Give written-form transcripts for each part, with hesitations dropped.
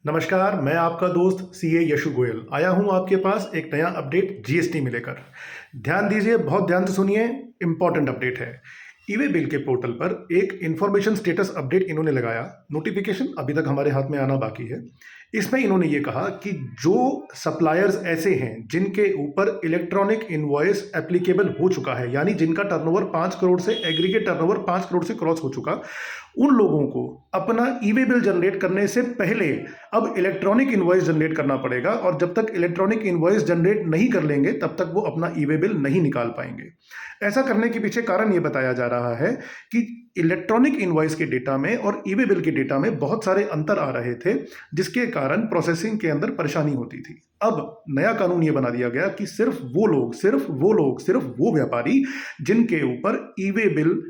नमस्कार, मैं आपका दोस्त सीए यशु गोयल आया हूं आपके पास एक नया अपडेट जीएसटी में लेकर। ध्यान दीजिए, बहुत ध्यान से सुनिए, इंपॉर्टेंट अपडेट है। ई वे बिल के पोर्टल पर एक इंफॉर्मेशन स्टेटस अपडेट इन्होंने लगाया। नोटिफिकेशन अभी तक हमारे हाथ में आना बाकी है। इसमें इन्होंने ये कहा कि जो सप्लायर्स ऐसे हैं जिनके ऊपर इलेक्ट्रॉनिक इनवॉइस एप्लीकेबल हो चुका है, यानी जिनका टर्नओवर 5 करोड़ से एग्रीगेट टर्नओवर 5 करोड़ से क्रॉस हो चुका, उन लोगों को अपना ई वे बिल जनरेट करने से पहले अब इलेक्ट्रॉनिक इनवॉइस जनरेट करना पड़ेगा, और जब तक इलेक्ट्रॉनिक इनवॉइस जनरेट नहीं कर लेंगे तब तक वो अपना ई वे बिल नहीं निकाल पाएंगे। ऐसा करने के पीछे कारण ये बताया जा रहा है कि इलेक्ट्रॉनिक इनवॉइस के डेटा में और ई वे बिल के डेटा में बहुत सारे अंतर आ रहे थे, जिसके कारण प्रोसेसिंग के अंदर परेशानी होती थी। अब नया कानून ये बना दिया गया कि सिर्फ वो व्यापारी जिनके ऊपर ई वे बिल,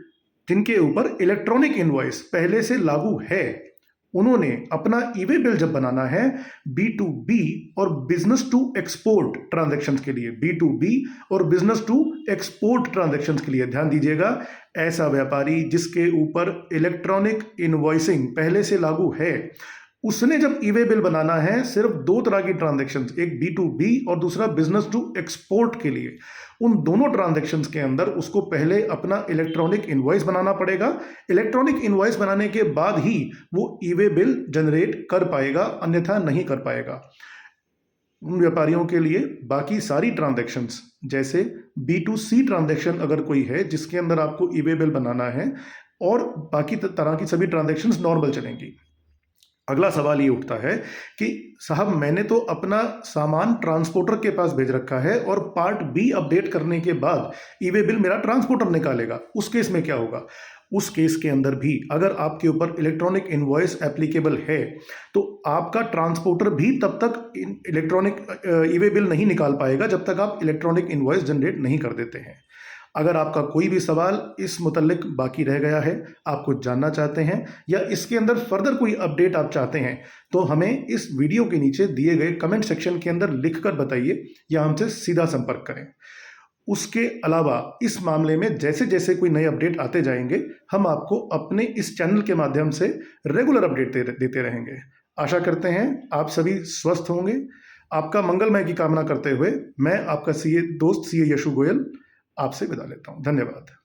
जिनके ऊपर इलेक्ट्रॉनिक इनवॉइस पहले से लागू है, उन्होंने अपना ई वे बिल जब बनाना है B2B और बिजनेस टू एक्सपोर्ट ट्रांजैक्शंस के लिए, B2B और बिजनेस टू एक्सपोर्ट ट्रांजैक्शंस के लिए ध्यान दीजिएगा, ऐसा व्यापारी जिसके ऊपर इलेक्ट्रॉनिक इनवॉइसिंग पहले से लागू है, उसने जब ई वे बिल बनाना है सिर्फ दो तरह की ट्रांजैक्शंस, एक B2B और दूसरा बिजनेस टू एक्सपोर्ट के लिए, उन दोनों ट्रांजैक्शंस के अंदर उसको पहले अपना इलेक्ट्रॉनिक इनवॉइस बनाना पड़ेगा। इलेक्ट्रॉनिक इनवॉइस बनाने के बाद ही वो ई वे बिल जनरेट कर पाएगा, अन्यथा नहीं कर पाएगा। उन व्यापारियों के लिए बाकी सारी ट्रांजैक्शंस, जैसे B2C ट्रांजैक्शन अगर कोई है जिसके अंदर आपको ई वे बिल बनाना है, और बाकी तरह की सभी ट्रांजैक्शंस नॉर्मल चलेंगी। अगला सवाल ये उठता है कि साहब, मैंने तो अपना सामान ट्रांसपोर्टर के पास भेज रखा है और पार्ट बी अपडेट करने के बाद ई वे बिल मेरा ट्रांसपोर्टर निकालेगा, उस केस में क्या होगा? उस केस के अंदर भी अगर आपके ऊपर इलेक्ट्रॉनिक इनवॉइस एप्लीकेबल है तो आपका ट्रांसपोर्टर भी तब तक इलेक्ट्रॉनिक ई वे बिल नहीं निकाल पाएगा जब तक आप इलेक्ट्रॉनिक इनवॉइस जनरेट नहीं कर देते हैं। अगर आपका कोई भी सवाल इस मुतल्लिक बाकी रह गया है, आप कुछ जानना चाहते हैं, या इसके अंदर फर्दर कोई अपडेट आप चाहते हैं, तो हमें इस वीडियो के नीचे दिए गए कमेंट सेक्शन के अंदर लिखकर बताइए या हमसे सीधा संपर्क करें। उसके अलावा इस मामले में जैसे जैसे कोई नए अपडेट आते जाएंगे, हम आपको अपने इस चैनल के माध्यम से रेगुलर अपडेट देते रहेंगे। आशा करते हैं आप सभी स्वस्थ होंगे। आपका मंगलमय की कामना करते हुए मैं आपका दोस्त सीए यशु गोयल आपसे विदा लेता हूं। धन्यवाद।